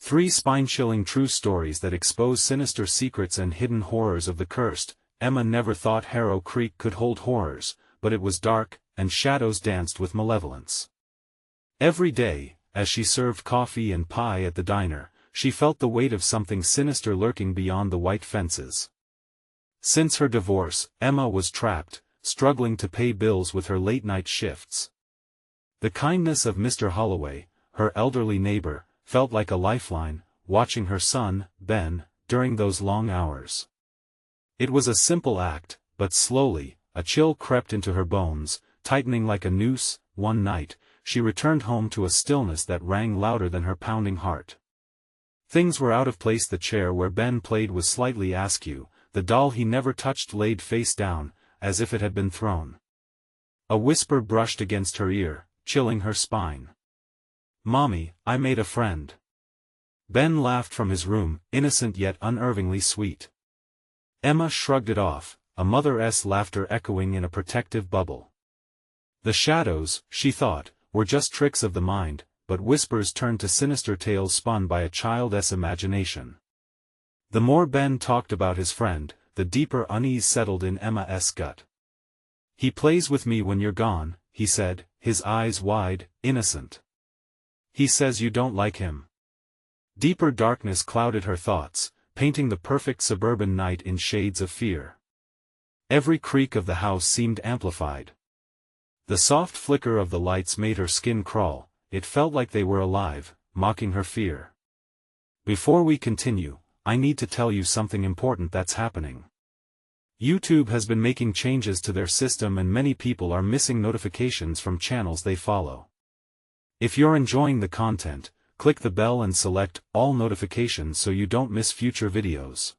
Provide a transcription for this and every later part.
3 spine-chilling true stories that expose sinister secrets and hidden horrors of the cursed. Emma never thought Harrow Creek could hold horrors, but it was dark, and shadows danced with malevolence. Every day, as she served coffee and pie at the diner, she felt the weight of something sinister lurking beyond the white fences. Since her divorce, Emma was trapped, struggling to pay bills with her late-night shifts. The kindness of Mr. Holloway, her elderly neighbor, felt like a lifeline, watching her son, Ben, during those long hours. It was a simple act, but slowly, a chill crept into her bones, tightening like a noose. One night, she returned home to a stillness that rang louder than her pounding heart. Things were out of place. The chair where Ben played was slightly askew, the doll he never touched laid face down, as if it had been thrown. A whisper brushed against her ear, chilling her spine. "Mommy, I made a friend." Ben laughed from his room, innocent yet unnervingly sweet. Emma shrugged it off, a mother's laughter echoing in a protective bubble. The shadows, she thought, were just tricks of the mind, but whispers turned to sinister tales spun by a child's imagination. The more Ben talked about his friend, the deeper unease settled in Emma's gut. "He plays with me when you're gone," he said, his eyes wide, innocent. "He says you don't like him." Deeper darkness clouded her thoughts, painting the perfect suburban night in shades of fear. Every creak of the house seemed amplified. The soft flicker of the lights made her skin crawl. It felt like they were alive, mocking her fear. "Before we continue, I need to tell you something important that's happening. YouTube has been making changes to their system and many people are missing notifications from channels they follow. If you're enjoying the content, click the bell and select all notifications so you don't miss future videos.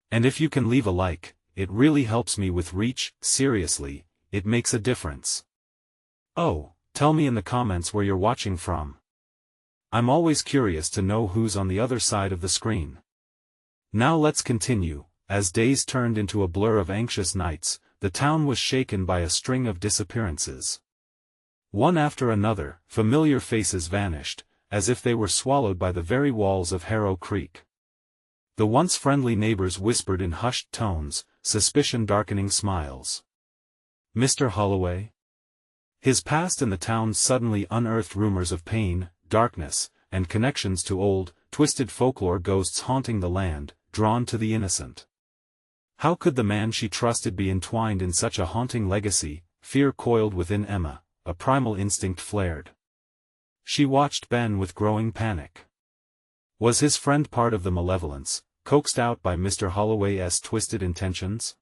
And if you can leave a like, it really helps me with reach. Seriously, it makes a difference. Oh, tell me in the comments where you're watching from. I'm always curious to know who's on the other side of the screen. Now let's continue. As days turned into a blur of anxious nights, the town was shaken by a string of disappearances. One after another, familiar faces vanished, as if they were swallowed by the very walls of Harrow Creek. The once friendly neighbors whispered in hushed tones, suspicion darkening smiles. Mr. Holloway? His past in the town suddenly unearthed rumors of pain, darkness, and connections to old, twisted folklore, ghosts haunting the land, drawn to the innocent. How could the man she trusted be entwined in such a haunting legacy? Fear coiled within Emma, a primal instinct flared. She watched Ben with growing panic. Was his friend part of the malevolence, coaxed out by Mr. Holloway's twisted intentions?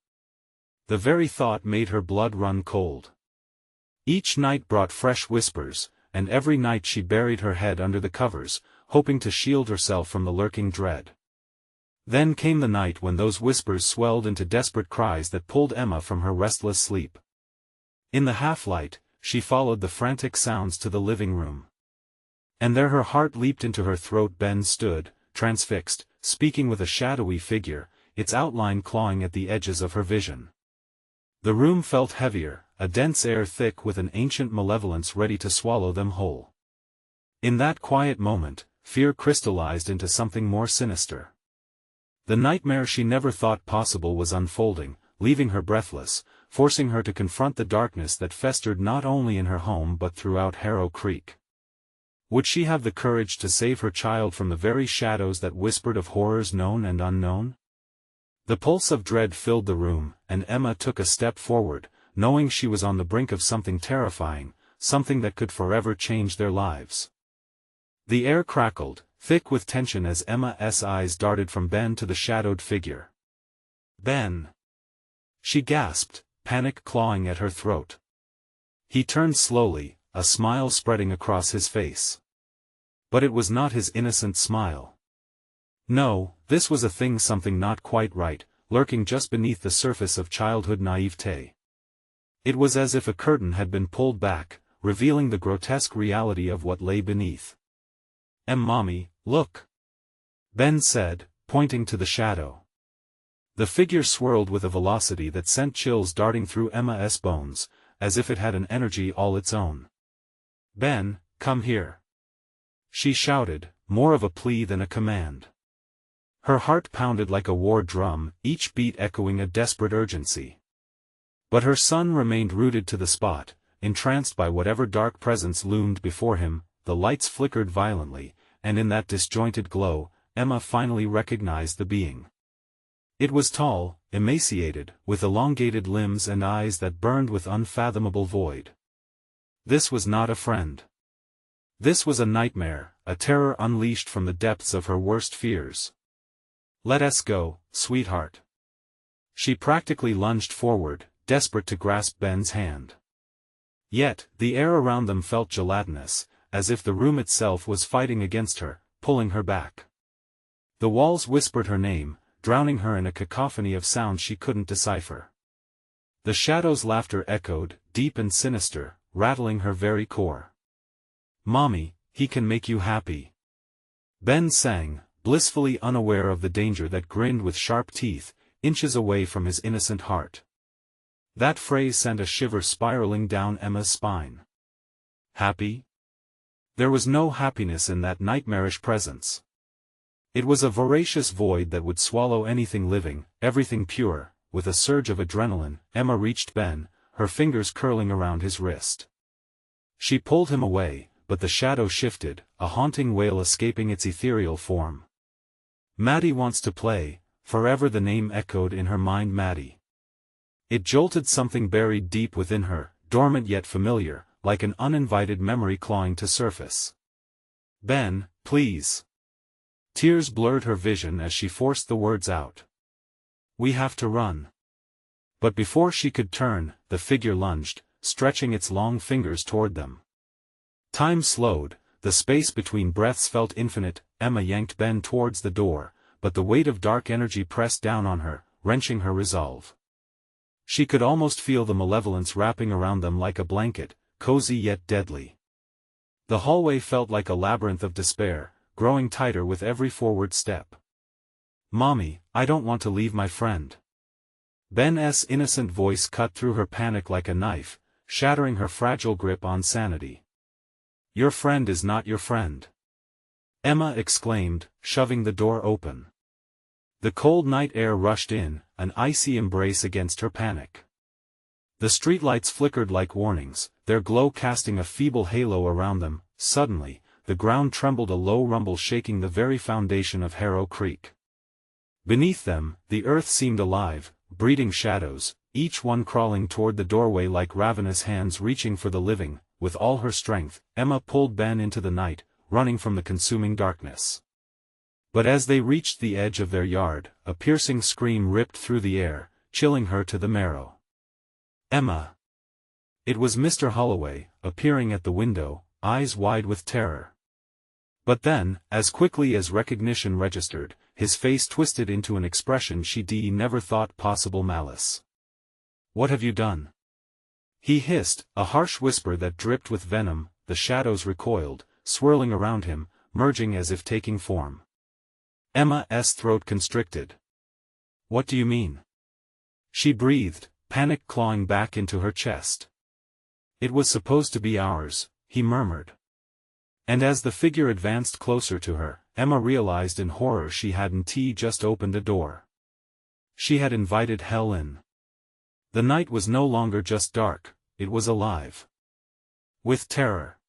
The very thought made her blood run cold. Each night brought fresh whispers, and every night she buried her head under the covers, hoping to shield herself from the lurking dread. Then came the night when those whispers swelled into desperate cries that pulled Emma from her restless sleep. In the half-light, she followed the frantic sounds to the living room. And there her heart leaped into her throat. Ben stood, transfixed, speaking with a shadowy figure, its outline clawing at the edges of her vision. The room felt heavier, a dense air thick with an ancient malevolence ready to swallow them whole. In that quiet moment, fear crystallized into something more sinister. The nightmare she never thought possible was unfolding, leaving her breathless, forcing her to confront the darkness that festered not only in her home but throughout Harrow Creek. Would she have the courage to save her child from the very shadows that whispered of horrors known and unknown? The pulse of dread filled the room, and Emma took a step forward, knowing she was on the brink of something terrifying, something that could forever change their lives. The air crackled, thick with tension, as Emma's eyes darted from Ben to the shadowed figure. "Ben!" She gasped, panic clawing at her throat. He turned slowly, a smile spreading across his face. But it was not his innocent smile. No, this was a thing, something not quite right, lurking just beneath the surface of childhood naivete. It was as if a curtain had been pulled back, revealing the grotesque reality of what lay beneath. Mommy, look!" Ben said, pointing to the shadow. The figure swirled with a velocity that sent chills darting through Emma's bones, as if it had an energy all its own. "Ben, come here." she shouted, more of a plea than a command. Her heart pounded like a war drum, each beat echoing a desperate urgency. But her son remained rooted to the spot, entranced by whatever dark presence loomed before him. The lights flickered violently, and in that disjointed glow, Emma finally recognized the being. It was tall, emaciated, with elongated limbs and eyes that burned with unfathomable void. This was not a friend. This was a nightmare, a terror unleashed from the depths of her worst fears. "Let us go, sweetheart." She practically lunged forward, desperate to grasp Ben's hand. Yet, the air around them felt gelatinous, as if the room itself was fighting against her, pulling her back. The walls whispered her name, drowning her in a cacophony of sounds she couldn't decipher. The shadows' laughter echoed, deep and sinister, rattling her very core. "Mommy, he can make you happy," Ben sang, blissfully unaware of the danger that grinned with sharp teeth, inches away from his innocent heart. That phrase sent a shiver spiraling down Emma's spine. Happy? There was no happiness in that nightmarish presence. It was a voracious void that would swallow anything living, everything pure. With a surge of adrenaline, Emma reached Ben, her fingers curling around his wrist. She pulled him away, but the shadow shifted, a haunting wail escaping its ethereal form. "Maddie wants to play," forever the name echoed in her mind. Maddie. It jolted something buried deep within her, dormant yet familiar, like an uninvited memory clawing to surface. "Ben, please." Tears blurred her vision as she forced the words out. "We have to run." But before she could turn, the figure lunged, stretching its long fingers toward them. Time slowed, the space between breaths felt infinite. Emma yanked Ben towards the door, but the weight of dark energy pressed down on her, wrenching her resolve. She could almost feel the malevolence wrapping around them like a blanket, cozy yet deadly. The hallway felt like a labyrinth of despair, growing tighter with every forward step. "Mommy, I don't want to leave my friend." Ben's innocent voice cut through her panic like a knife, shattering her fragile grip on sanity. "Your friend is not your friend," Emma exclaimed, shoving the door open. The cold night air rushed in, an icy embrace against her panic. The streetlights flickered like warnings, their glow casting a feeble halo around them. Suddenly, the ground trembled, a low rumble shaking the very foundation of Harrow Creek. Beneath them, the earth seemed alive, breeding shadows, each one crawling toward the doorway like ravenous hands reaching for the living. With all her strength, Emma pulled Ben into the night, running from the consuming darkness. But as they reached the edge of their yard, a piercing scream ripped through the air, chilling her to the marrow. "Emma!" It was Mr. Holloway, appearing at the window, eyes wide with terror. But then, as quickly as recognition registered, his face twisted into an expression she never thought possible: malice. "What have you done?" he hissed, a harsh whisper that dripped with venom. The shadows recoiled, swirling around him, merging as if taking form. Emma's throat constricted. "What do you mean?" she breathed, panic clawing back into her chest. "It was supposed to be ours," he murmured. And as the figure advanced closer to her, Emma realized in horror she hadn't just opened a door. She had invited hell in. The night was no longer just dark, it was alive with terror.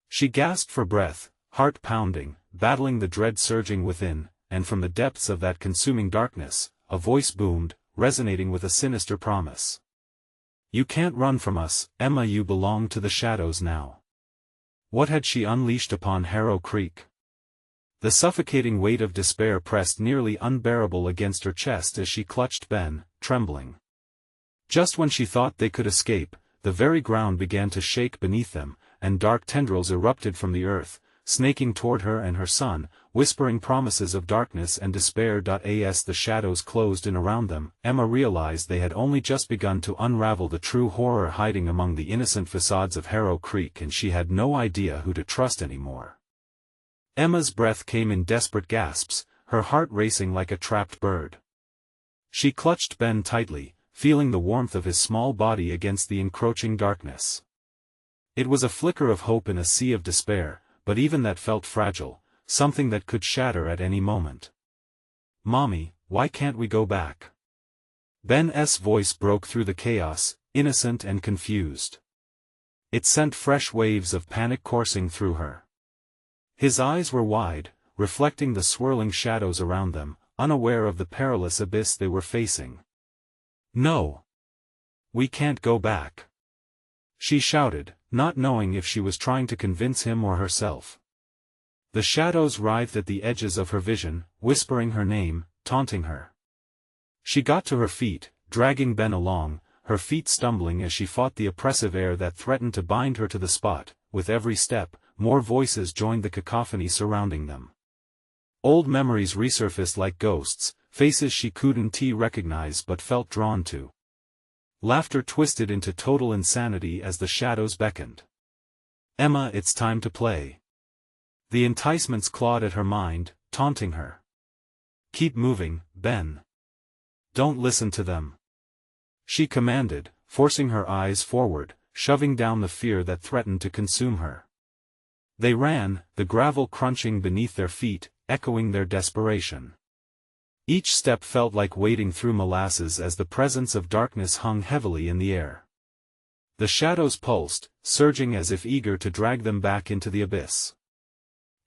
She gasped for breath, heart pounding, battling the dread surging within, and from the depths of that consuming darkness, a voice boomed, resonating with a sinister promise. "You can't run from us, Emma, you belong to the shadows now." What had she unleashed upon Harrow Creek? The suffocating weight of despair pressed nearly unbearable against her chest as she clutched Ben, trembling. Just when she thought they could escape, the very ground began to shake beneath them, and dark tendrils erupted from the earth, snaking toward her and her son, whispering promises of darkness and despair. As the shadows closed in around them, Emma realized they had only just begun to unravel the true horror hiding among the innocent facades of Harrow Creek, and she had no idea who to trust anymore. Emma's breath came in desperate gasps, her heart racing like a trapped bird. She clutched Ben tightly, feeling the warmth of his small body against the encroaching darkness. It was a flicker of hope in a sea of despair, but even that felt fragile, something that could shatter at any moment. "Mommy, why can't we go back?" Ben's voice broke through the chaos, innocent and confused. It sent fresh waves of panic coursing through her. His eyes were wide, reflecting the swirling shadows around them, unaware of the perilous abyss they were facing. "No! We can't go back!" she shouted, not knowing if she was trying to convince him or herself. The shadows writhed at the edges of her vision, whispering her name, taunting her. She got to her feet, dragging Ben along, her feet stumbling as she fought the oppressive air that threatened to bind her to the spot. With every step, more voices joined the cacophony surrounding them. Old memories resurfaced like ghosts, faces she couldn't recognize but felt drawn to. Laughter twisted into total insanity as the shadows beckoned. "Emma, it's time to play." The enticements clawed at her mind, taunting her. "Keep moving, Ben. Don't listen to them," she commanded, forcing her eyes forward, shoving down the fear that threatened to consume her. They ran, the gravel crunching beneath their feet, echoing their desperation. Each step felt like wading through molasses as the presence of darkness hung heavily in the air. The shadows pulsed, surging as if eager to drag them back into the abyss.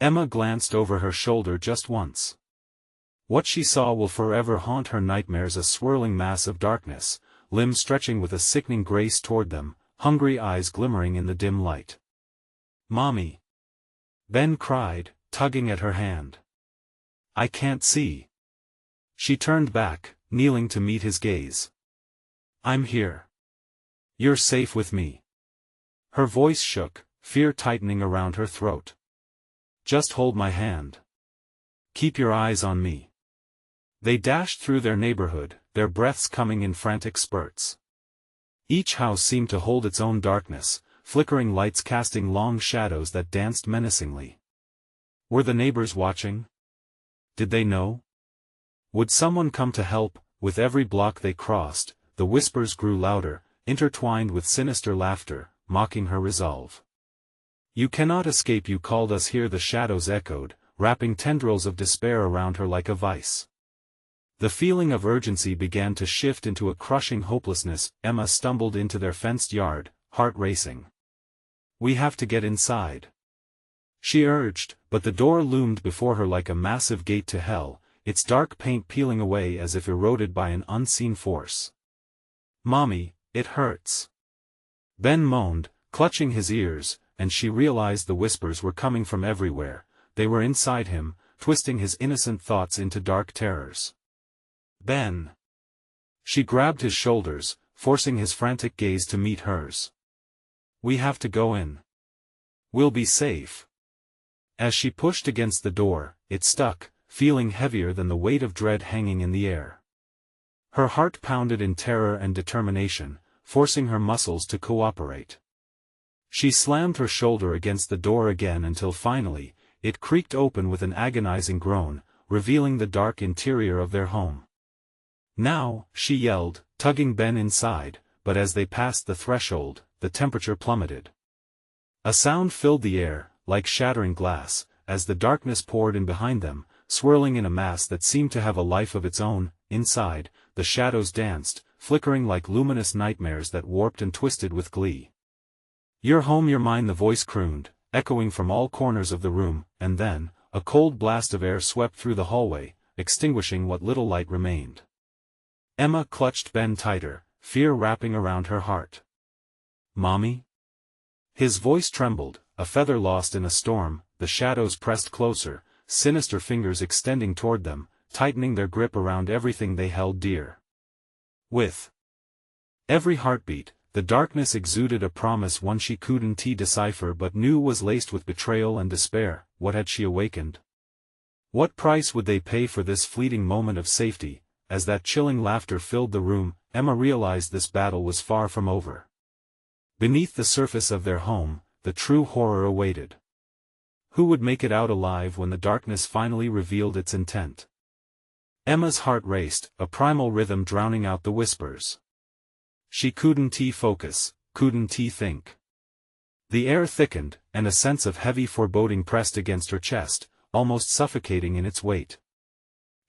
Emma glanced over her shoulder just once. What she saw will forever haunt her nightmares: a swirling mass of darkness, limbs stretching with a sickening grace toward them, hungry eyes glimmering in the dim light. "Mommy!" Ben cried, tugging at her hand. "I can't see." She turned back, kneeling to meet his gaze. "I'm here. You're safe with me." Her voice shook, fear tightening around her throat. "Just hold my hand. Keep your eyes on me." They dashed through their neighborhood, their breaths coming in frantic spurts. Each house seemed to hold its own darkness, flickering lights casting long shadows that danced menacingly. Were the neighbors watching? Did they know? Would someone come to help? With every block they crossed, the whispers grew louder, intertwined with sinister laughter, mocking her resolve. "You cannot escape, you called us here," the shadows echoed, wrapping tendrils of despair around her like a vice. The feeling of urgency began to shift into a crushing hopelessness. Emma stumbled into their fenced yard, heart racing. "We have to get inside," she urged, but the door loomed before her like a massive gate to hell, its dark paint peeling away as if eroded by an unseen force. "Mommy, it hurts," Ben moaned, clutching his ears, and she realized the whispers were coming from everywhere. They were inside him, twisting his innocent thoughts into dark terrors. "Ben!" She grabbed his shoulders, forcing his frantic gaze to meet hers. "We have to go in. We'll be safe." As she pushed against the door, it stuck, feeling heavier than the weight of dread hanging in the air. Her heart pounded in terror and determination, forcing her muscles to cooperate. She slammed her shoulder against the door again until finally, it creaked open with an agonizing groan, revealing the dark interior of their home. "Now," she yelled, tugging Ben inside, but as they passed the threshold, the temperature plummeted. A sound filled the air, like shattering glass, as the darkness poured in behind them, swirling in a mass that seemed to have a life of its own. Inside, the shadows danced, flickering like luminous nightmares that warped and twisted with glee. "You're home, you're mine," the voice crooned, echoing from all corners of the room, and then, a cold blast of air swept through the hallway, extinguishing what little light remained. Emma clutched Ben tighter, fear wrapping around her heart. "Mommy?" His voice trembled, a feather lost in a storm. The shadows pressed closer, sinister fingers extending toward them, tightening their grip around everything they held dear. With every heartbeat, the darkness exuded a promise, one she couldn't decipher but knew was laced with betrayal and despair. What had she awakened? What price would they pay for this fleeting moment of safety? As that chilling laughter filled the room, Emma realized this battle was far from over. Beneath the surface of their home, the true horror awaited. Who would make it out alive when the darkness finally revealed its intent? Emma's heart raced, a primal rhythm drowning out the whispers. She couldn't focus, couldn't think. The air thickened, and a sense of heavy foreboding pressed against her chest, almost suffocating in its weight.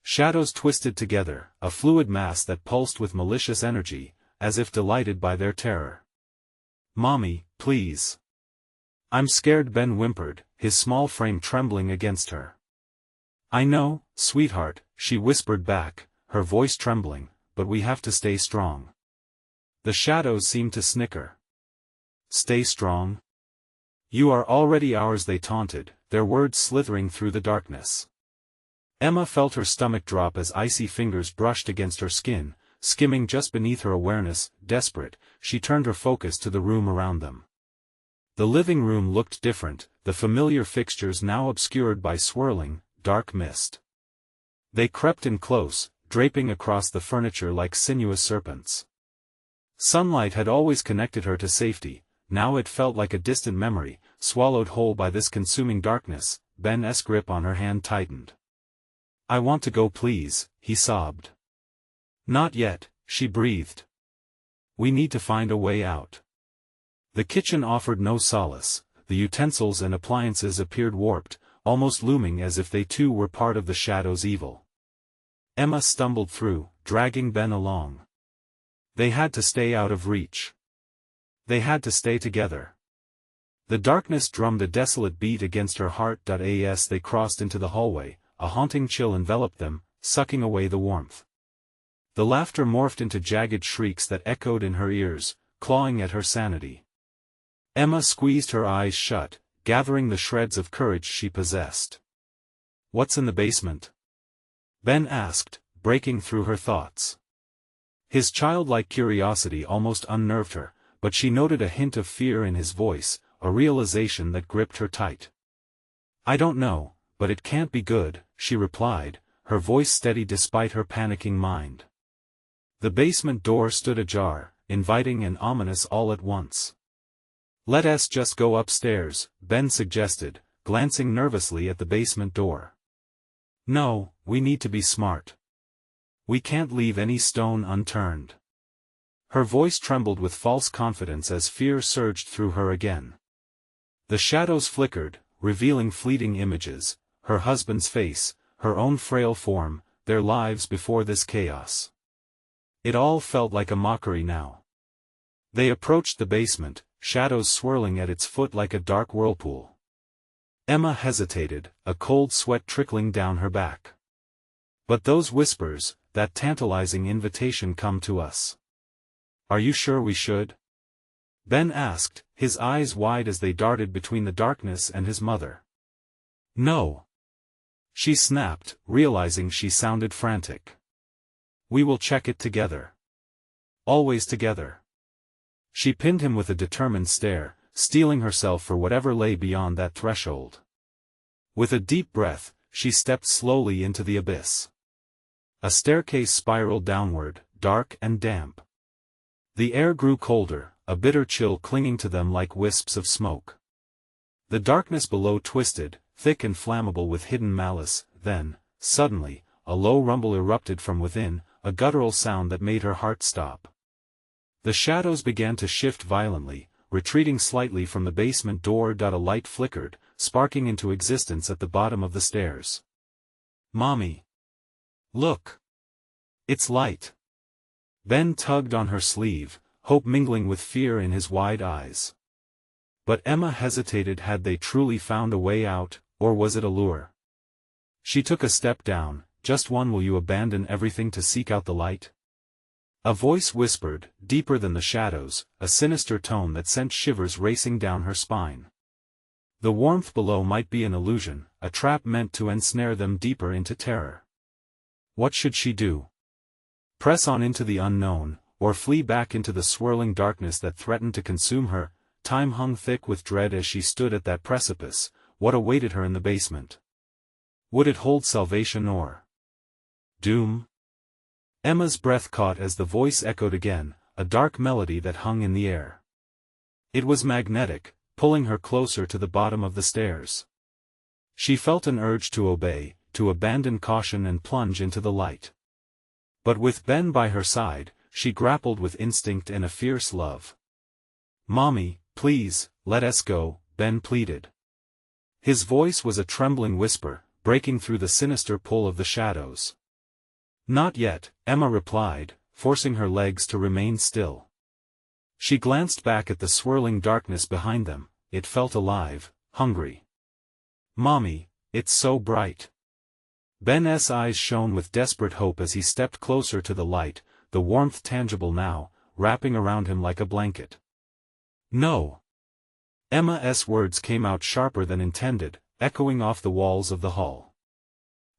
Shadows twisted together, a fluid mass that pulsed with malicious energy, as if delighted by their terror. "Mommy, please. I'm scared," Ben whimpered, his small frame trembling against her. "I know, sweetheart," she whispered back, her voice trembling, "but we have to stay strong." The shadows seemed to snicker. "Stay strong? You are already ours," they taunted, their words slithering through the darkness. Emma felt her stomach drop as icy fingers brushed against her skin, skimming just beneath her awareness. Desperate, she turned her focus to the room around them. The living room looked different, the familiar fixtures now obscured by swirling, dark mist. They crept in close, draping across the furniture like sinuous serpents. Sunlight had always connected her to safety, now it felt like a distant memory, swallowed whole by this consuming darkness. Ben's grip on her hand tightened. "I want to go, please," he sobbed. "Not yet," she breathed. "We need to find a way out." The kitchen offered no solace, the utensils and appliances appeared warped, almost looming as if they too were part of the shadow's evil. Emma stumbled through, dragging Ben along. They had to stay out of reach. They had to stay together. The darkness drummed a desolate beat against her heart. As they crossed into the hallway, a haunting chill enveloped them, sucking away the warmth. The laughter morphed into jagged shrieks that echoed in her ears, clawing at her sanity. Emma squeezed her eyes shut, gathering the shreds of courage she possessed. "What's in the basement?" Ben asked, breaking through her thoughts. His childlike curiosity almost unnerved her, but she noted a hint of fear in his voice, a realization that gripped her tight. "I don't know, but it can't be good," she replied, her voice steady despite her panicking mind. The basement door stood ajar, inviting and ominous all at once. "Let us just go upstairs," Ben suggested, glancing nervously at the basement door. "No, we need to be smart. We can't leave any stone unturned." Her voice trembled with false confidence as fear surged through her again. The shadows flickered, revealing fleeting images, her husband's face, her own frail form, their lives before this chaos. It all felt like a mockery now. They approached the basement, shadows swirling at its foot like a dark whirlpool. Emma hesitated, a cold sweat trickling down her back. "But those whispers, that tantalizing invitation, come to us. Are you sure we should?" Ben asked, his eyes wide as they darted between the darkness and his mother. "No," she snapped, realizing she sounded frantic. "We will check it together. Always together." She pinned him with a determined stare, steeling herself for whatever lay beyond that threshold. With a deep breath, she stepped slowly into the abyss. A staircase spiraled downward, dark and damp. The air grew colder, a bitter chill clinging to them like wisps of smoke. The darkness below twisted, thick and flammable with hidden malice. Then, suddenly, a low rumble erupted from within, a guttural sound that made her heart stop. The shadows began to shift violently, retreating slightly from the basement door. A light flickered, sparking into existence at the bottom of the stairs. "Mommy! Look! It's light!" Ben tugged on her sleeve, hope mingling with fear in his wide eyes. But Emma hesitated. Had they truly found a way out, or was it a lure? She took a step down, just one. "Will you abandon everything to seek out the light?" A voice whispered, deeper than the shadows, a sinister tone that sent shivers racing down her spine. The warmth below might be an illusion, a trap meant to ensnare them deeper into terror. What should she do? Press on into the unknown, or flee back into the swirling darkness that threatened to consume her? Time hung thick with dread as she stood at that precipice. What awaited her in the basement? Would it hold salvation or doom? Emma's breath caught as the voice echoed again, a dark melody that hung in the air. It was magnetic, pulling her closer to the bottom of the stairs. She felt an urge to obey, to abandon caution and plunge into the light. But with Ben by her side, she grappled with instinct and a fierce love. "Mommy, please, let us go," Ben pleaded. His voice was a trembling whisper, breaking through the sinister pull of the shadows. Not yet, Emma replied, forcing her legs to remain still. She glanced back at the swirling darkness behind them. It felt alive, hungry. Mommy, it's so bright. Ben's eyes shone with desperate hope as he stepped closer to the light, the warmth tangible now, wrapping around him like a blanket. No. Emma's words came out sharper than intended, echoing off the walls of the hall.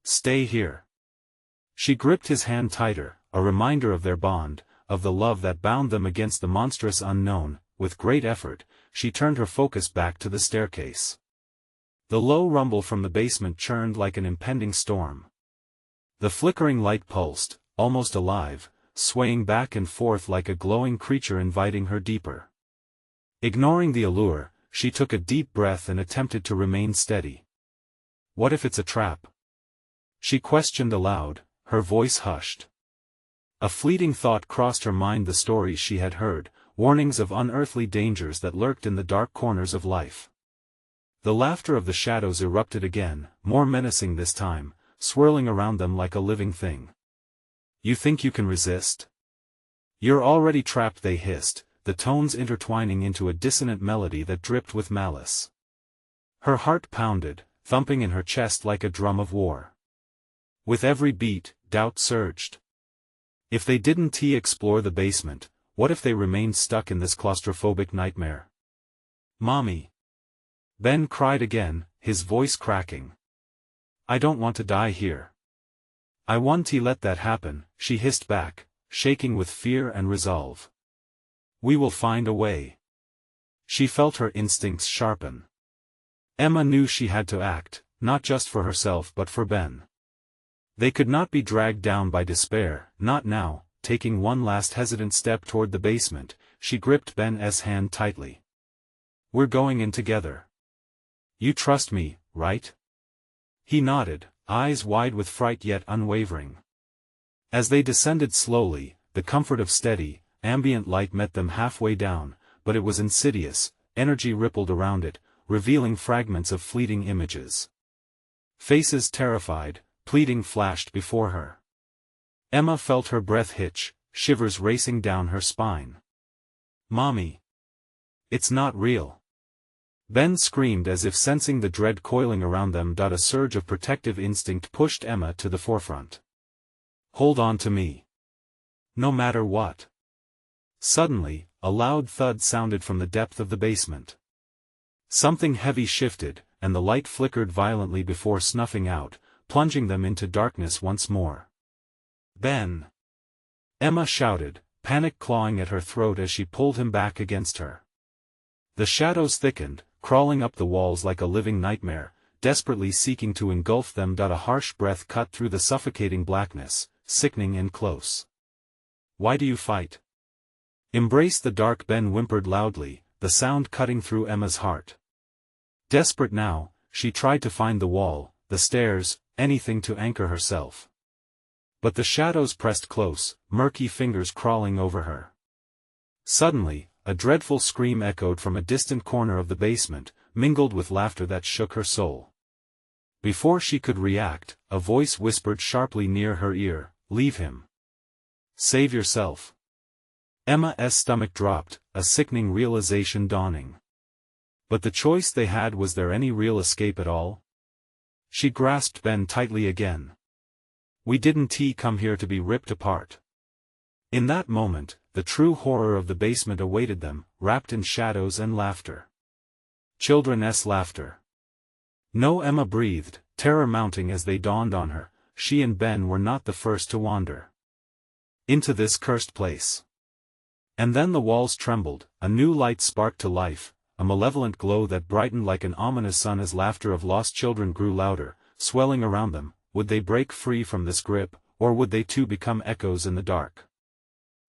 Stay here. She gripped his hand tighter, a reminder of their bond, of the love that bound them against the monstrous unknown. With great effort, she turned her focus back to the staircase. The low rumble from the basement churned like an impending storm. The flickering light pulsed, almost alive, swaying back and forth like a glowing creature inviting her deeper. Ignoring the allure, she took a deep breath and attempted to remain steady. What if it's a trap? She questioned aloud, her voice hushed. A fleeting thought crossed her mind, the stories she had heard, warnings of unearthly dangers that lurked in the dark corners of life. The laughter of the shadows erupted again, more menacing this time, swirling around them like a living thing. You think you can resist? You're already trapped, they hissed, the tones intertwining into a dissonant melody that dripped with malice. Her heart pounded, thumping in her chest like a drum of war. With every beat, doubt surged. If they didn't explore the basement, what if they remained stuck in this claustrophobic nightmare? Mommy! Ben cried again, his voice cracking. I don't want to die here. I won't let that happen, she hissed back, shaking with fear and resolve. We will find a way. She felt her instincts sharpen. Emma knew she had to act, not just for herself but for Ben. They could not be dragged down by despair, not now. Taking one last hesitant step toward the basement, she gripped Ben's hand tightly. We're going in together. You trust me, right? He nodded, eyes wide with fright yet unwavering. As they descended slowly, the comfort of steady, ambient light met them halfway down, but it was insidious. Energy rippled around it, revealing fragments of fleeting images. Faces terrified, pleading flashed before her. Emma felt her breath hitch, shivers racing down her spine. Mommy! It's not real. Ben screamed as if sensing the dread coiling around them. A surge of protective instinct pushed Emma to the forefront. Hold on to me. No matter what. Suddenly, a loud thud sounded from the depth of the basement. Something heavy shifted, and the light flickered violently before snuffing out, plunging them into darkness once more. Ben! Emma shouted, panic clawing at her throat as she pulled him back against her. The shadows thickened, crawling up the walls like a living nightmare, desperately seeking to engulf them. A harsh breath cut through the suffocating blackness, sickening and close. Why do you fight? Embrace the dark, Ben whimpered loudly, the sound cutting through Emma's heart. Desperate now, she tried to find the wall, the stairs, anything to anchor herself. But the shadows pressed close, murky fingers crawling over her. Suddenly, a dreadful scream echoed from a distant corner of the basement, mingled with laughter that shook her soul. Before she could react, a voice whispered sharply near her ear, "Leave him. Save yourself." Emma's stomach dropped, a sickening realization dawning. But the choice they had, was there any real escape at all? She grasped Ben tightly again. We didn't come here to be ripped apart. In that moment, the true horror of the basement awaited them, wrapped in shadows and laughter. Children's laughter. No, Emma breathed, terror mounting as they dawned on her. She and Ben were not the first to wander into this cursed place. And then the walls trembled, a new light sparked to life, a malevolent glow that brightened like an ominous sun as laughter of lost children grew louder, swelling around them. Would they break free from this grip, or would they too become echoes in the dark?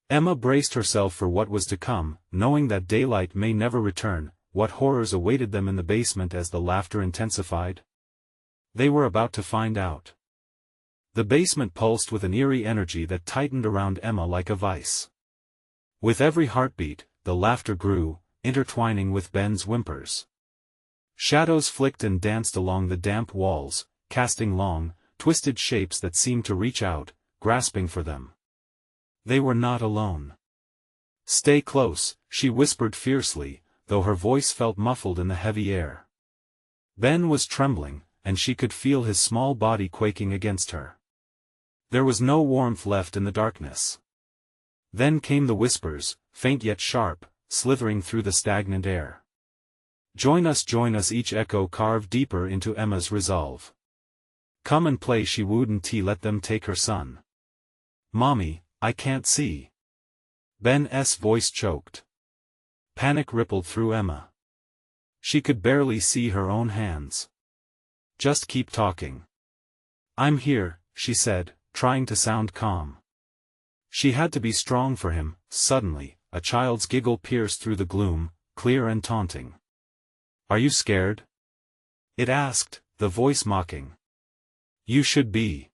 Emma braced herself for what was to come, knowing that daylight may never return. What horrors awaited them in the basement as the laughter intensified? They were about to find out. The basement pulsed with an eerie energy that tightened around Emma like a vice. With every heartbeat, the laughter grew, intertwining with Ben's whimpers. Shadows flicked and danced along the damp walls, casting long, twisted shapes that seemed to reach out, grasping for them. They were not alone. "Stay close," she whispered fiercely, though her voice felt muffled in the heavy air. Ben was trembling, and she could feel his small body quaking against her. There was no warmth left in the darkness. Then came the whispers, faint yet sharp, slithering through the stagnant air. Join us, each echo carved deeper into Emma's resolve. "Come and play," she wouldn't let them take her son. "Mommy, I can't see." Ben's voice choked. Panic rippled through Emma. She could barely see her own hands. "Just keep talking." "I'm here," she said, trying to sound calm. She had to be strong for him. Suddenly, a child's giggle pierced through the gloom, clear and taunting. "Are you scared?" it asked, the voice mocking. "You should be.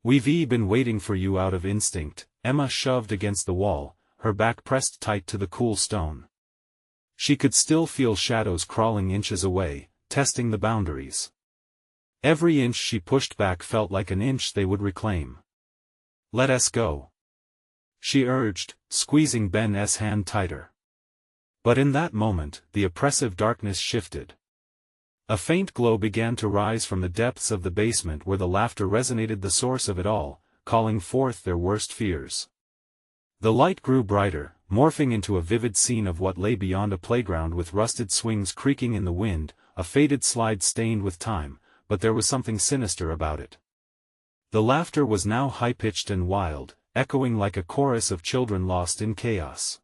We've been waiting for you out of instinct." Emma shoved against the wall, her back pressed tight to the cool stone. She could still feel shadows crawling inches away, testing the boundaries. Every inch she pushed back felt like an inch they would reclaim. "Let us go," she urged, squeezing Ben's hand tighter. But in that moment, the oppressive darkness shifted. A faint glow began to rise from the depths of the basement where the laughter resonated, the source of it all, calling forth their worst fears. The light grew brighter, morphing into a vivid scene of what lay beyond, a playground with rusted swings creaking in the wind, a faded slide stained with time, but there was something sinister about it. The laughter was now high-pitched and wild, echoing like a chorus of children lost in chaos.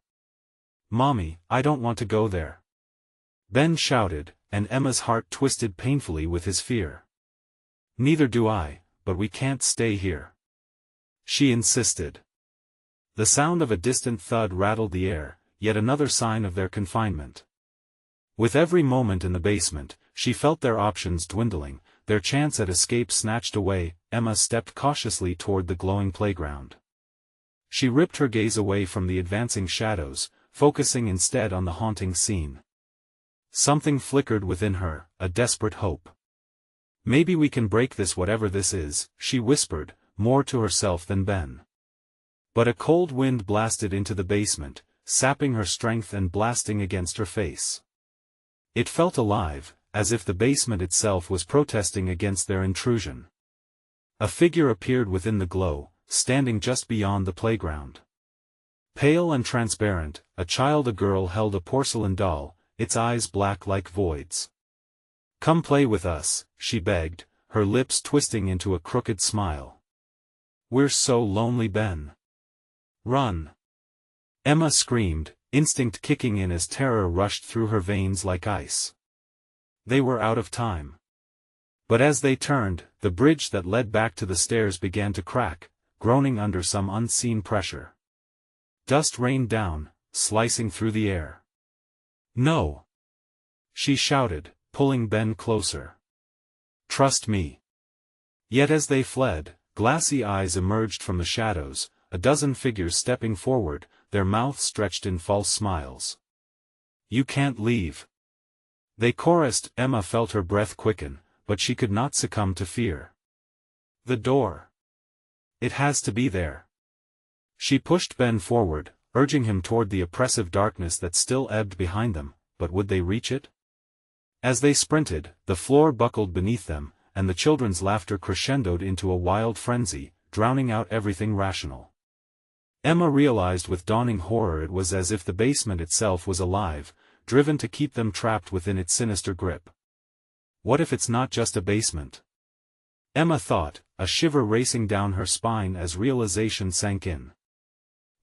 "Mommy, I don't want to go there," Ben shouted, and Emma's heart twisted painfully with his fear. "Neither do I, but we can't stay here," she insisted. The sound of a distant thud rattled the air, yet another sign of their confinement. With every moment in the basement, she felt their options dwindling, their chance at escape snatched away. Emma stepped cautiously toward the glowing playground. She ripped her gaze away from the advancing shadows, focusing instead on the haunting scene. Something flickered within her, a desperate hope. "Maybe we can break this, whatever this is," she whispered, more to herself than Ben. But a cold wind blasted into the basement, sapping her strength and blasting against her face. It felt alive, as if the basement itself was protesting against their intrusion. A figure appeared within the glow, standing just beyond the playground. Pale and transparent, a girl held a porcelain doll, its eyes black like voids. "Come play with us," she begged, her lips twisting into a crooked smile. "We're so lonely, Ben." "Run!" Emma screamed, instinct kicking in as terror rushed through her veins like ice. They were out of time. But as they turned, the bridge that led back to the stairs began to crack, groaning under some unseen pressure. Dust rained down, slicing through the air. "No!" she shouted, pulling Ben closer. "Trust me." Yet as they fled, glassy eyes emerged from the shadows, a dozen figures stepping forward, their mouths stretched in false smiles. "You can't leave," they chorused. Emma felt her breath quicken, but she could not succumb to fear. "The door. It has to be there." She pushed Ben forward, urging him toward the oppressive darkness that still ebbed behind them, but would they reach it? As they sprinted, the floor buckled beneath them, and the children's laughter crescendoed into a wild frenzy, drowning out everything rational. Emma realized with dawning horror it was as if the basement itself was alive, driven to keep them trapped within its sinister grip. What if it's not just a basement? Emma thought, a shiver racing down her spine as realization sank in.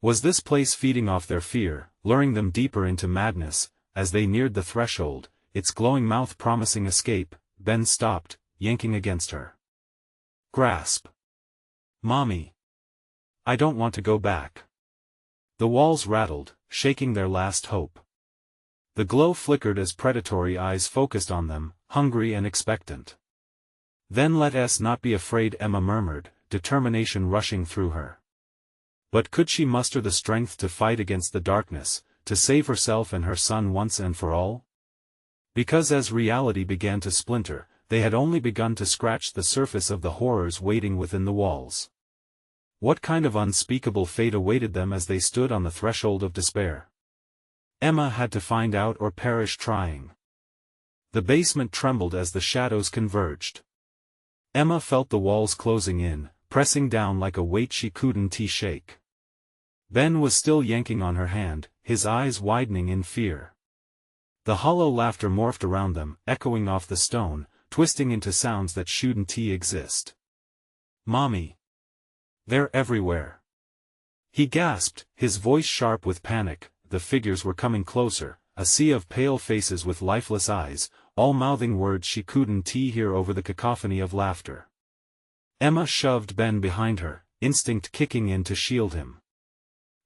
Was this place feeding off their fear, luring them deeper into madness? As they neared the threshold, its glowing mouth promising escape, Ben stopped, yanking against her grasp. "Mommy. I don't want to go back." The walls rattled, shaking their last hope. The glow flickered as predatory eyes focused on them, hungry and expectant. "Then let us not be afraid," Emma murmured, determination rushing through her. But could she muster the strength to fight against the darkness, to save herself and her son once and for all? Because as reality began to splinter, they had only begun to scratch the surface of the horrors waiting within the walls. What kind of unspeakable fate awaited them as they stood on the threshold of despair? Emma had to find out or perish trying. The basement trembled as the shadows converged. Emma felt the walls closing in, pressing down like a weight she couldn't shake. Ben was still yanking on her hand, his eyes widening in fear. The hollow laughter morphed around them, echoing off the stone, twisting into sounds that shouldn't exist. "Mommy! They're everywhere!" He gasped, his voice sharp with panic. The figures were coming closer, a sea of pale faces with lifeless eyes, all mouthing words she couldn't hear over the cacophony of laughter. Emma shoved Ben behind her, instinct kicking in to shield him.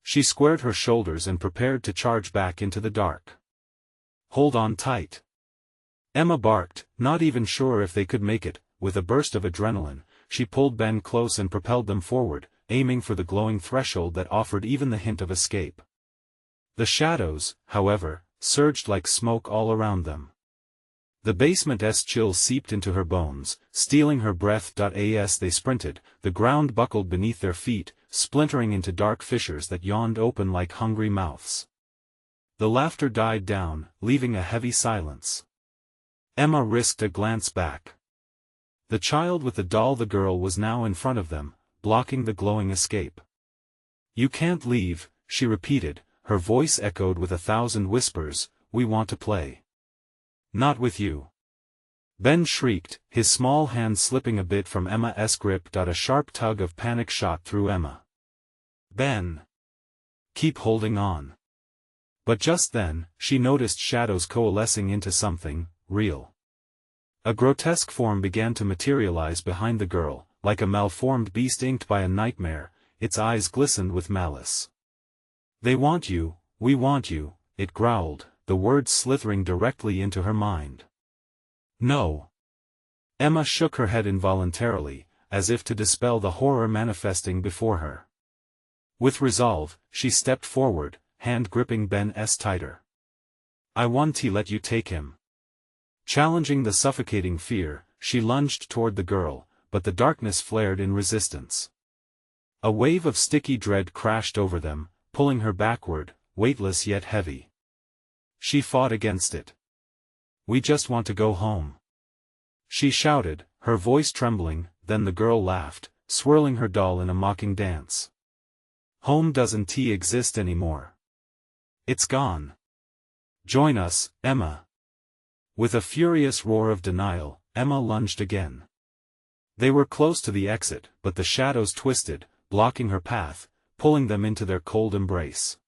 She squared her shoulders and prepared to charge back into the dark. "Hold on tight!" Emma barked, not even sure if they could make it. With a burst of adrenaline, she pulled Ben close and propelled them forward, aiming for the glowing threshold that offered even the hint of escape. The shadows, however, surged like smoke all around them. The basement's chill seeped into her bones, stealing her breath. As they sprinted, the ground buckled beneath their feet, splintering into dark fissures that yawned open like hungry mouths. The laughter died down, leaving a heavy silence. Emma risked a glance back. The child with the doll, the girl, was now in front of them, blocking the glowing escape. "You can't leave," she repeated, her voice echoed with 1,000 whispers. "We want to play." "Not with you." Ben shrieked, his small hand slipping a bit from Emma's grip. A sharp tug of panic shot through Emma. "Ben! Keep holding on." But just then, she noticed shadows coalescing into something real. A grotesque form began to materialize behind the girl, like a malformed beast inked by a nightmare. Its eyes glistened with malice. "They want you, we want you," it growled, the words slithering directly into her mind. "No." Emma shook her head involuntarily, as if to dispel the horror manifesting before her. With resolve, she stepped forward, hand gripping Ben's tighter. "I want to let you take him." Challenging the suffocating fear, she lunged toward the girl, but the darkness flared in resistance. A wave of sticky dread crashed over them, pulling her backward, weightless yet heavy. She fought against it. "We just want to go home," she shouted, her voice trembling. Then the girl laughed, swirling her doll in a mocking dance. "Home doesn't exist anymore. It's gone. Join us, Emma." With a furious roar of denial, Emma lunged again. They were close to the exit, but the shadows twisted, blocking her path, pulling them into their cold embrace.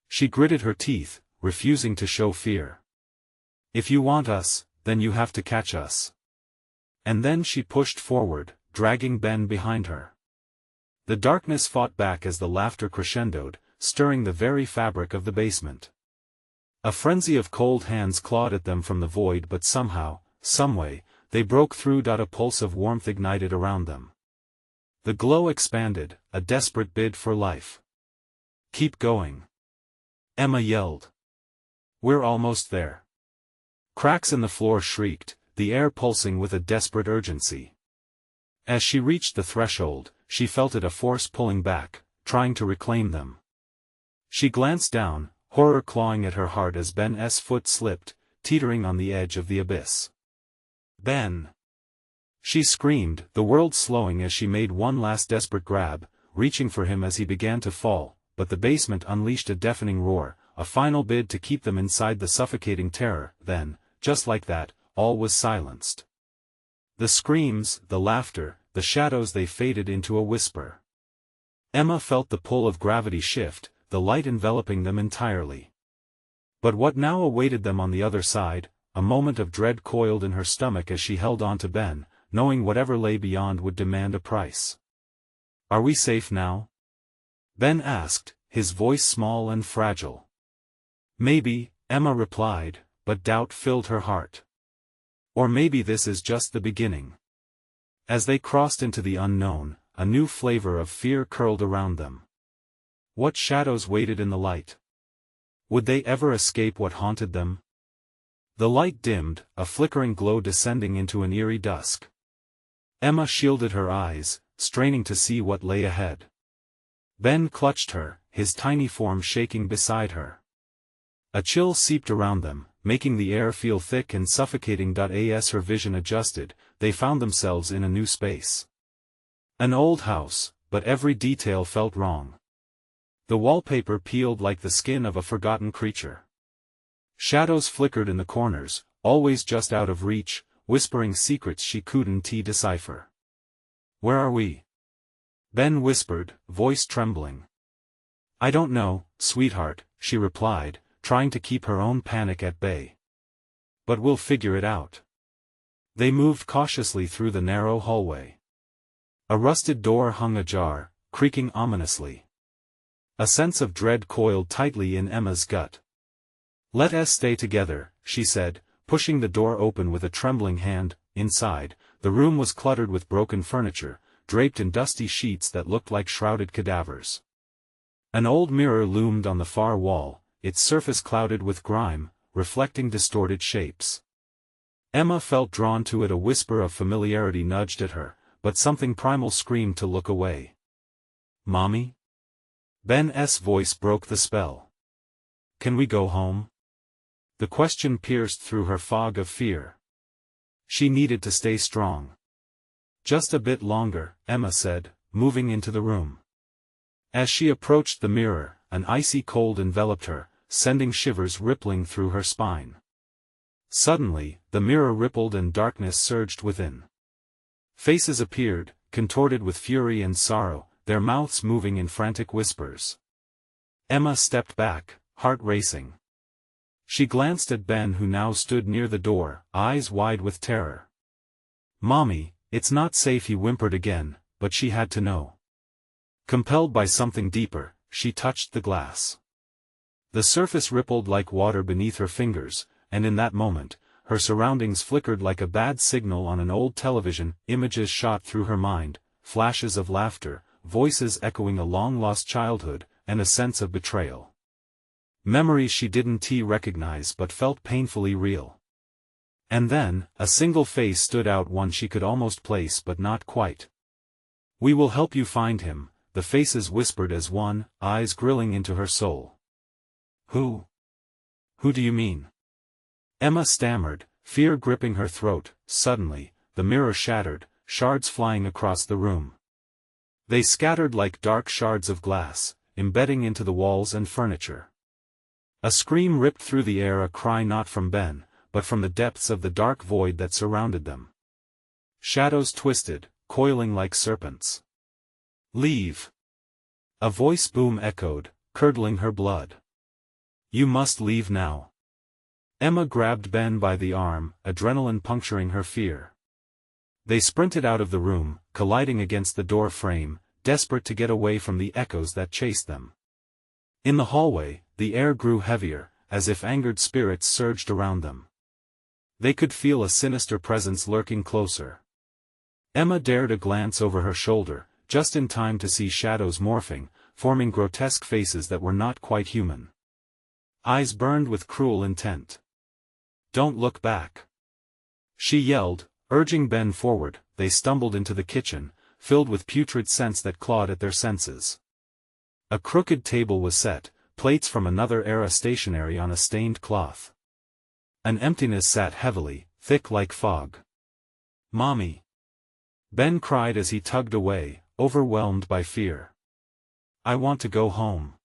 She gritted her teeth, refusing to show fear. "If you want us, then you have to catch us." And then she pushed forward, dragging Ben behind her. The darkness fought back as the laughter crescendoed, stirring the very fabric of the basement. A frenzy of cold hands clawed at them from the void, but somehow, someway, they broke through. A pulse of warmth ignited around them. The glow expanded, a desperate bid for life. "Keep going," Emma yelled. "We're almost there." Cracks in the floor shrieked, the air pulsing with a desperate urgency. As she reached the threshold, she felt it a force pulling back, trying to reclaim them. She glanced down, horror clawing at her heart as Ben's foot slipped, teetering on the edge of the abyss. "Ben!" She screamed, the world slowing as she made one last desperate grab, reaching for him as he began to fall, but the basement unleashed a deafening roar, a final bid to keep them inside the suffocating terror. Then, just like that, all was silenced. The screams, the laughter, the shadows, they faded into a whisper. Emma felt the pull of gravity shift, the light enveloping them entirely. But what now awaited them on the other side? A moment of dread coiled in her stomach as she held on to Ben, knowing whatever lay beyond would demand a price. "Are we safe now?" Ben asked, his voice small and fragile. "Maybe," Emma replied, but doubt filled her heart. "Or maybe this is just the beginning." As they crossed into the unknown, a new flavor of fear curled around them. What shadows waited in the light? Would they ever escape what haunted them? The light dimmed, a flickering glow descending into an eerie dusk. Emma shielded her eyes, straining to see what lay ahead. Ben clutched her, his tiny form shaking beside her. A chill seeped around them, making the air feel thick and suffocating. As her vision adjusted, they found themselves in a new space. An old house, but every detail felt wrong. The wallpaper peeled like the skin of a forgotten creature. Shadows flickered in the corners, always just out of reach, whispering secrets she couldn't decipher. "Where are we?" Ben whispered, voice trembling. "I don't know, sweetheart," she replied, trying to keep her own panic at bay. "But we'll figure it out." They moved cautiously through the narrow hallway. A rusted door hung ajar, creaking ominously. A sense of dread coiled tightly in Emma's gut. "Let us stay together," she said, pushing the door open with a trembling hand. Inside, the room was cluttered with broken furniture, draped in dusty sheets that looked like shrouded cadavers. An old mirror loomed on the far wall, its surface clouded with grime, reflecting distorted shapes. Emma felt drawn to it. A whisper of familiarity nudged at her, but something primal screamed to look away. "Mommy?" Ben's voice broke the spell. "Can we go home?" The question pierced through her fog of fear. She needed to stay strong. "Just a bit longer," Emma said, moving into the room. As she approached the mirror, an icy cold enveloped her, sending shivers rippling through her spine. Suddenly, the mirror rippled and darkness surged within. Faces appeared, contorted with fury and sorrow, their mouths moving in frantic whispers. Emma stepped back, heart racing. She glanced at Ben, who now stood near the door, eyes wide with terror. "Mommy, it's not safe," he whimpered again, but she had to know. Compelled by something deeper, she touched the glass. The surface rippled like water beneath her fingers, and in that moment, her surroundings flickered like a bad signal on an old television. Images shot through her mind, flashes of laughter, voices echoing a long-lost childhood, and a sense of betrayal. Memories she didn't recognize but felt painfully real. And then, a single face stood out, one she could almost place but not quite. "We will help you find him," the faces whispered as one, eyes grilling into her soul. "Who? Who do you mean?" Emma stammered, fear gripping her throat. Suddenly, the mirror shattered, shards flying across the room. They scattered like dark shards of glass, embedding into the walls and furniture. A scream ripped through the air, a cry not from Ben, but from the depths of the dark void that surrounded them. Shadows twisted, coiling like serpents. "Leave!" A voice boom echoed, curdling her blood. "You must leave now." Emma grabbed Ben by the arm, adrenaline puncturing her fear. They sprinted out of the room, colliding against the door frame, desperate to get away from the echoes that chased them. In the hallway, the air grew heavier, as if angered spirits surged around them. They could feel a sinister presence lurking closer. Emma dared a glance over her shoulder, just in time to see shadows morphing, forming grotesque faces that were not quite human. Eyes burned with cruel intent. "Don't look back!" she yelled, urging Ben forward. They stumbled into the kitchen, filled with putrid scents that clawed at their senses. A crooked table was set, plates from another era stationary on a stained cloth. An emptiness sat heavily, thick like fog. "Mommy!" Ben cried as he tugged away, overwhelmed by fear. "I want to go home."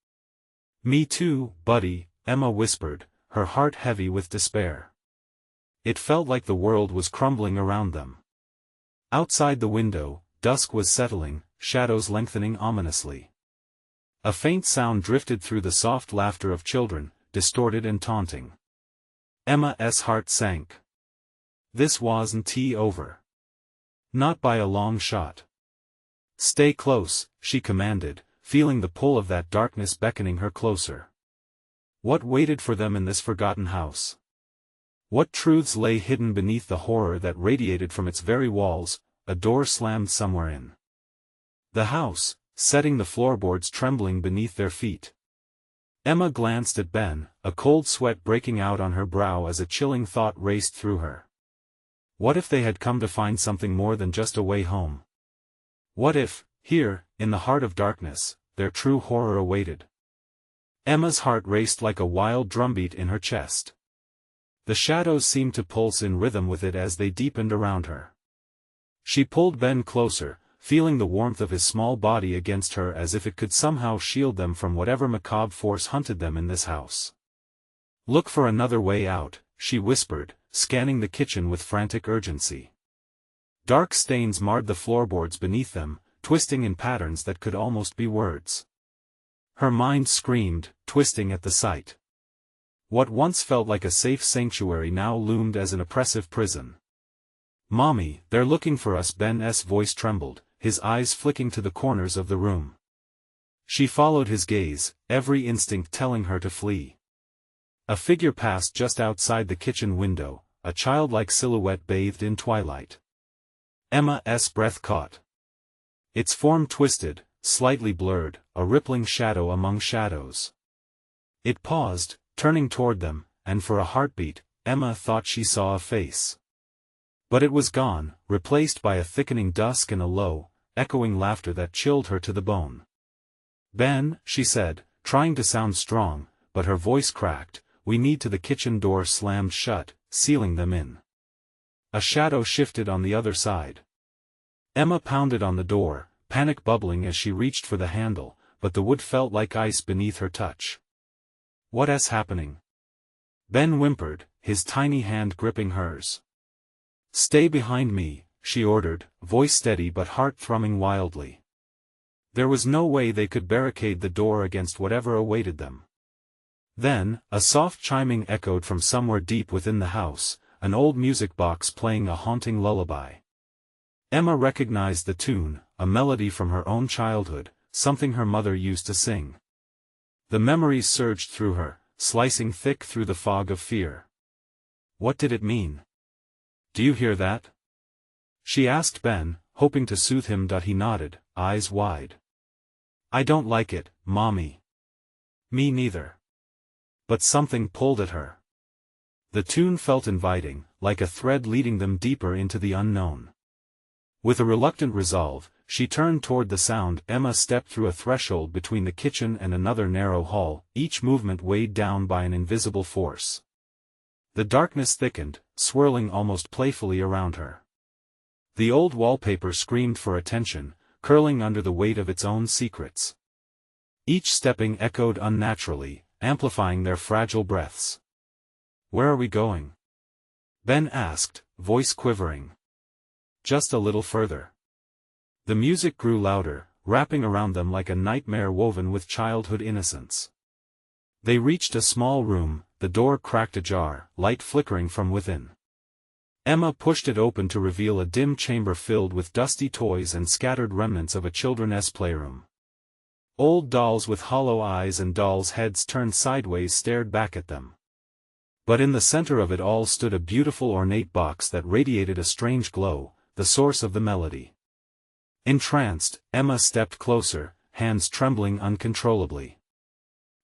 "Me too, buddy," Emma whispered, her heart heavy with despair. It felt like the world was crumbling around them. Outside the window, dusk was settling, shadows lengthening ominously. A faint sound drifted through the soft laughter of children, distorted and taunting. Emma's heart sank. This wasn't over. Not by a long shot. "Stay close," she commanded, feeling the pull of that darkness beckoning her closer. What waited for them in this forgotten house? What truths lay hidden beneath the horror that radiated from its very walls? A door slammed somewhere in the house, setting the floorboards trembling beneath their feet. Emma glanced at Ben, a cold sweat breaking out on her brow as a chilling thought raced through her. What if they had come to find something more than just a way home? What if, here, in the heart of darkness, their true horror awaited? Emma's heart raced like a wild drumbeat in her chest. The shadows seemed to pulse in rhythm with it as they deepened around her. She pulled Ben closer, feeling the warmth of his small body against her as if it could somehow shield them from whatever macabre force hunted them in this house. "Look for another way out," she whispered, scanning the kitchen with frantic urgency. Dark stains marred the floorboards beneath them, twisting in patterns that could almost be words. Her mind screamed, twisting at the sight. What once felt like a safe sanctuary now loomed as an oppressive prison. "Mommy, they're looking for us." Ben's voice trembled, his eyes flicking to the corners of the room. She followed his gaze, every instinct telling her to flee. A figure passed just outside the kitchen window, a childlike silhouette bathed in twilight. Emma's breath caught. Its form twisted, slightly blurred, a rippling shadow among shadows. It paused, turning toward them, and for a heartbeat, Emma thought she saw a face. But it was gone, replaced by a thickening dusk and a low, echoing laughter that chilled her to the bone. "Ben," she said, trying to sound strong, but her voice cracked. "We need to." The kitchen door slammed shut, sealing them in. A shadow shifted on the other side. Emma pounded on the door, panic bubbling as she reached for the handle, but the wood felt like ice beneath her touch. "What's happening?" Ben whimpered, his tiny hand gripping hers. "Stay behind me," she ordered, voice steady but heart thrumming wildly. There was no way they could barricade the door against whatever awaited them. Then, a soft chiming echoed from somewhere deep within the house, an old music box playing a haunting lullaby. Emma recognized the tune, a melody from her own childhood, something her mother used to sing. The memories surged through her, slicing thick through the fog of fear. What did it mean? "Do you hear that?" she asked Ben, hoping to soothe him. He nodded, eyes wide. "I don't like it, Mommy." "Me neither." But something pulled at her. The tune felt inviting, like a thread leading them deeper into the unknown. With a reluctant resolve, she turned toward the sound. Emma stepped through a threshold between the kitchen and another narrow hall, each movement weighed down by an invisible force. The darkness thickened, swirling almost playfully around her. The old wallpaper screamed for attention, curling under the weight of its own secrets. Each stepping echoed unnaturally, amplifying their fragile breaths. "Where are we going?" Ben asked, voice quivering. "Just a little further." The music grew louder, wrapping around them like a nightmare woven with childhood innocence. They reached a small room, the door cracked ajar, light flickering from within. Emma pushed it open to reveal a dim chamber filled with dusty toys and scattered remnants of a children's playroom. Old dolls with hollow eyes and dolls' heads turned sideways stared back at them. But in the center of it all stood a beautiful ornate box that radiated a strange glow, the source of the melody. Entranced, Emma stepped closer, hands trembling uncontrollably.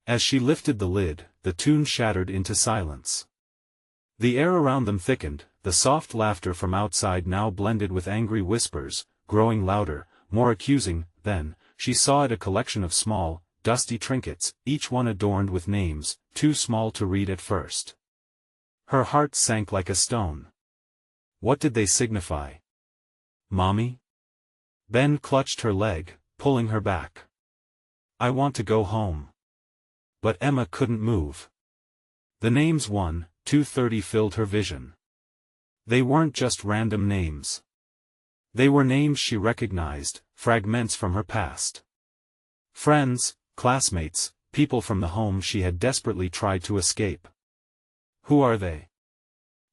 As she lifted the lid, the tune shattered into silence. The air around them thickened, the soft laughter from outside now blended with angry whispers, growing louder, more accusing. Then, she saw it, a collection of small, dusty trinkets, each one adorned with names, too small to read at first. Her heart sank like a stone. What did they signify? "Mommy?" Ben clutched her leg, pulling her back. "I want to go home." But Emma couldn't move. The names 1, 230 filled her vision. They weren't just random names. They were names she recognized, fragments from her past. Friends, classmates, people from the home she had desperately tried to escape. "Who are they?"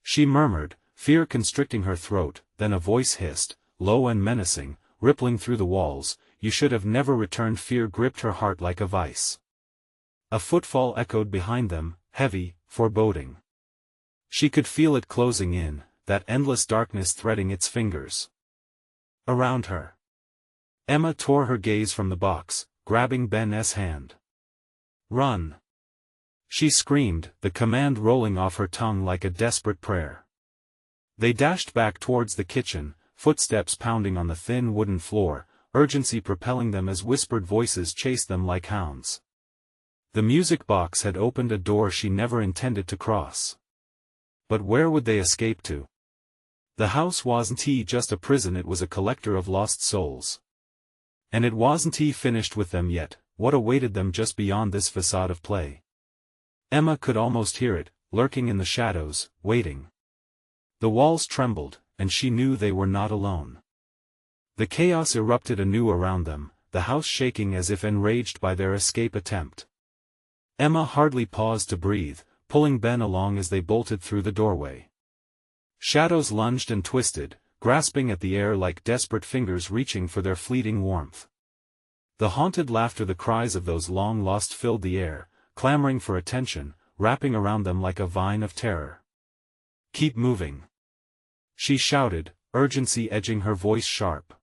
she murmured, fear constricting her throat. Then a voice hissed, low and menacing, rippling through the walls, "You should have never returned." Fear gripped her heart like a vice. A footfall echoed behind them, heavy, foreboding. She could feel it closing in, that endless darkness threading its fingers around her. Emma tore her gaze from the box, grabbing Ben's hand. "Run!" She screamed, the command rolling off her tongue like a desperate prayer. They dashed back towards the kitchen, footsteps pounding on the thin wooden floor, urgency propelling them as whispered voices chased them like hounds. The music box had opened a door she never intended to cross. But where would they escape to? The house wasn't just a prison, it was a collector of lost souls. And it wasn't finished with them yet. What awaited them just beyond this facade of play? Emma could almost hear it, lurking in the shadows, waiting. The walls trembled, and she knew they were not alone. The chaos erupted anew around them, the house shaking as if enraged by their escape attempt. Emma hardly paused to breathe, pulling Ben along as they bolted through the doorway. Shadows lunged and twisted, grasping at the air like desperate fingers reaching for their fleeting warmth. The haunted laughter, the cries of those long lost filled the air, clamoring for attention, wrapping around them like a vine of terror. "Keep moving," she shouted, urgency edging her voice sharp.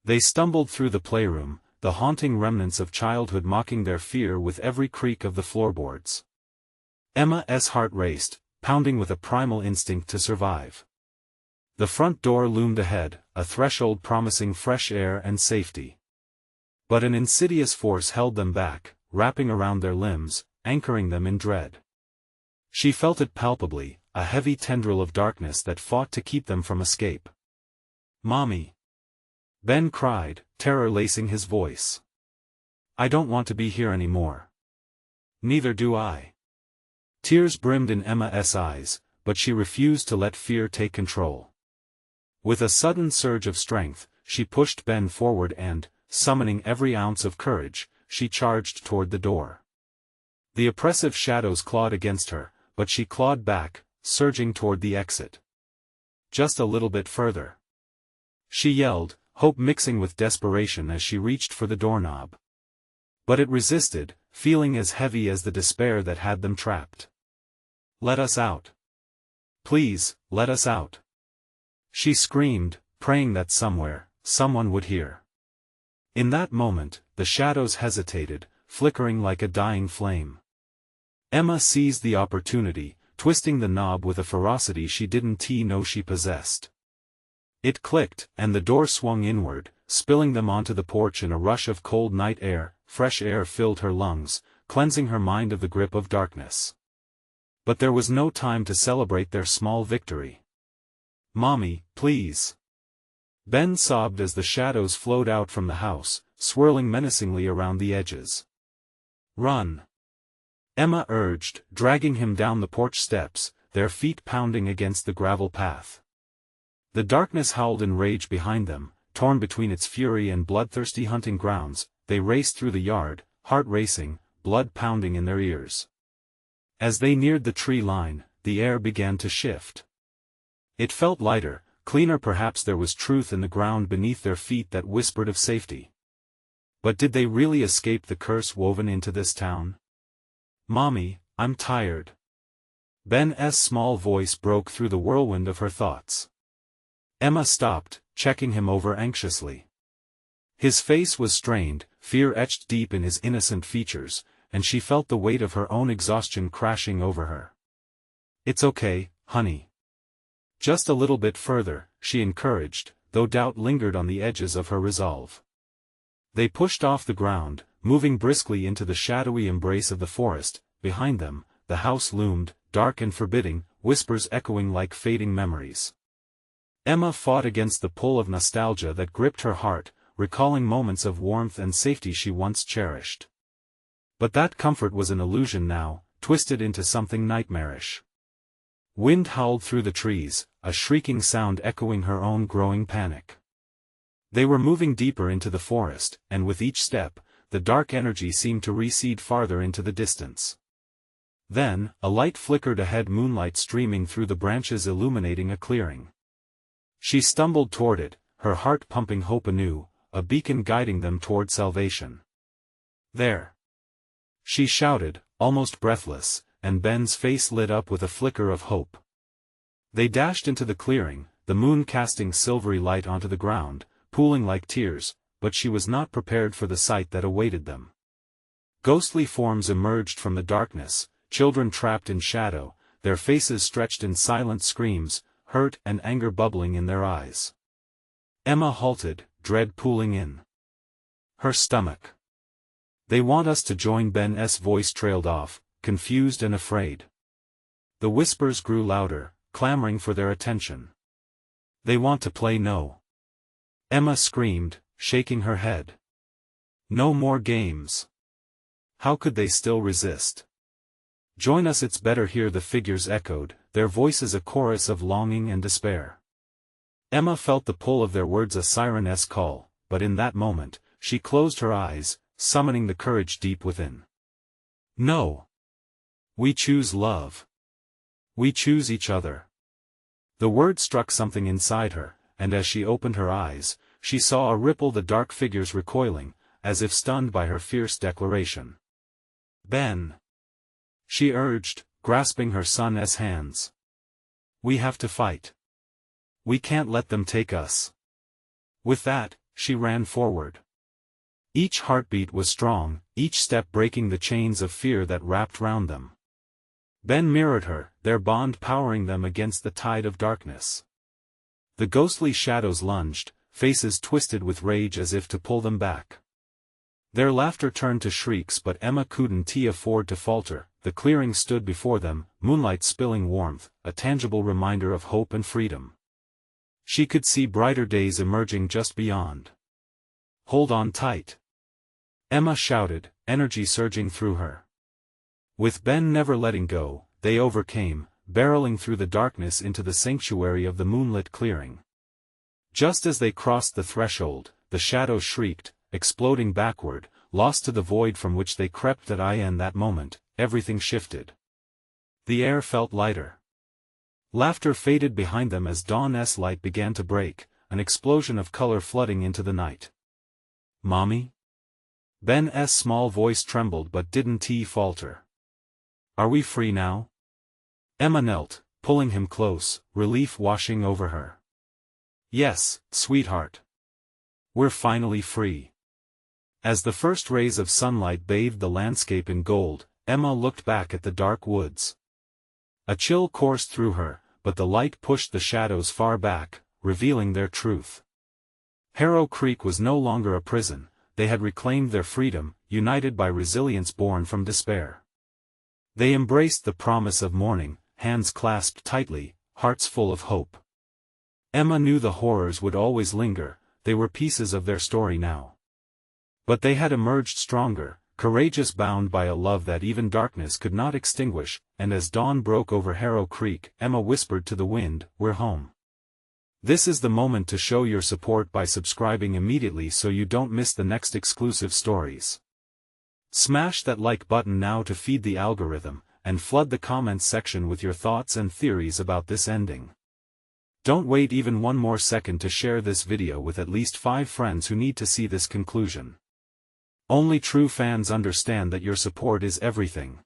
They stumbled through the playroom, the haunting remnants of childhood mocking their fear with every creak of the floorboards. Emma's heart raced, pounding with a primal instinct to survive. The front door loomed ahead, a threshold promising fresh air and safety. But an insidious force held them back, wrapping around their limbs, anchoring them in dread. She felt it palpably, a heavy tendril of darkness that fought to keep them from escape. "Mommy!" Ben cried, terror lacing his voice. "I don't want to be here anymore." "Neither do I." Tears brimmed in Emma's eyes, but she refused to let fear take control. With a sudden surge of strength, she pushed Ben forward and, summoning every ounce of courage, she charged toward the door. The oppressive shadows clawed against her, but she clawed back, surging toward the exit. "Just a little bit further," she yelled, hope mixing with desperation as she reached for the doorknob. But it resisted, feeling as heavy as the despair that had them trapped. "Let us out. Please, let us out," she screamed, praying that somewhere, someone would hear. In that moment, the shadows hesitated, flickering like a dying flame. Emma seized the opportunity, twisting the knob with a ferocity she didn't know she possessed. It clicked, and the door swung inward, spilling them onto the porch in a rush of cold night air. Fresh air filled her lungs, cleansing her mind of the grip of darkness. But there was no time to celebrate their small victory. "Mommy, please." Ben sobbed as the shadows flowed out from the house, swirling menacingly around the edges. "Run," Emma urged, dragging him down the porch steps, their feet pounding against the gravel path. The darkness howled in rage behind them, torn between its fury and bloodthirsty hunting grounds. They raced through the yard, heart racing, blood pounding in their ears. As they neared the tree line, the air began to shift. It felt lighter, cleaner, perhaps there was truth in the ground beneath their feet that whispered of safety. But did they really escape the curse woven into this town? "Mommy, I'm tired." Ben's small voice broke through the whirlwind of her thoughts. Emma stopped, checking him over anxiously. His face was strained, fear etched deep in his innocent features, and she felt the weight of her own exhaustion crashing over her. "It's okay, honey. Just a little bit further," she encouraged, though doubt lingered on the edges of her resolve. They pushed off the ground, moving briskly into the shadowy embrace of the forest. Behind them, the house loomed, dark and forbidding, whispers echoing like fading memories. Emma fought against the pull of nostalgia that gripped her heart, recalling moments of warmth and safety she once cherished. But that comfort was an illusion now, twisted into something nightmarish. Wind howled through the trees, a shrieking sound echoing her own growing panic. They were moving deeper into the forest, and with each step, the dark energy seemed to recede farther into the distance. Then, a light flickered ahead, moonlight streaming through the branches illuminating a clearing. She stumbled toward it, her heart pumping hope anew, a beacon guiding them toward salvation. "There!" she shouted, almost breathless, and Ben's face lit up with a flicker of hope. They dashed into the clearing, the moon casting silvery light onto the ground, pooling like tears, but she was not prepared for the sight that awaited them. Ghostly forms emerged from the darkness, children trapped in shadow, their faces stretched in silent screams, hurt and anger bubbling in their eyes. Emma halted, dread pooling in her stomach. "They want us to join." Ben's voice trailed off, confused and afraid. The whispers grew louder, clamoring for their attention. "They want to play no." Emma screamed, shaking her head. "No more games." How could they still resist? "Join us, it's better here," the figures echoed, their voices a chorus of longing and despair. Emma felt the pull of their words, a siren's call, but in that moment, she closed her eyes, summoning the courage deep within. "No. We choose love. We choose each other." The word struck something inside her, and as she opened her eyes, she saw a ripple, the dark figures recoiling, as if stunned by her fierce declaration. "Ben," she urged, grasping her son's hands. "We have to fight. We can't let them take us." With that, she ran forward. Each heartbeat was strong, each step breaking the chains of fear that wrapped round them. Ben mirrored her, their bond powering them against the tide of darkness. The ghostly shadows lunged, faces twisted with rage as if to pull them back. Their laughter turned to shrieks, but Emma couldn't afford to falter. The clearing stood before them, moonlight spilling warmth, a tangible reminder of hope and freedom. She could see brighter days emerging just beyond. "Hold on tight," Emma shouted, energy surging through her. With Ben never letting go, they overcame, barreling through the darkness into the sanctuary of the moonlit clearing. Just as they crossed the threshold, the shadows shrieked, exploding backward, lost to the void from which they crept. In that moment, everything shifted. The air felt lighter. Laughter faded behind them as dawn's light began to break, an explosion of color flooding into the night. "Mommy?" Ben's small voice trembled but didn't falter. "Are we free now?" Emma knelt, pulling him close, relief washing over her. "Yes, sweetheart. We're finally free." As the first rays of sunlight bathed the landscape in gold, Emma looked back at the dark woods. A chill coursed through her, but the light pushed the shadows far back, revealing their truth. Harrow Creek was no longer a prison. They had reclaimed their freedom, united by resilience born from despair. They embraced the promise of morning, hands clasped tightly, hearts full of hope. Emma knew the horrors would always linger, they were pieces of their story now. But they had emerged stronger, courageous, bound by a love that even darkness could not extinguish, and as dawn broke over Harrow Creek, Emma whispered to the wind, "We're home." This is the moment to show your support by subscribing immediately so you don't miss the next exclusive stories. Smash that like button now to feed the algorithm, and flood the comments section with your thoughts and theories about this ending. Don't wait even one more second to share this video with at least 5 friends who need to see this conclusion. Only true fans understand that your support is everything.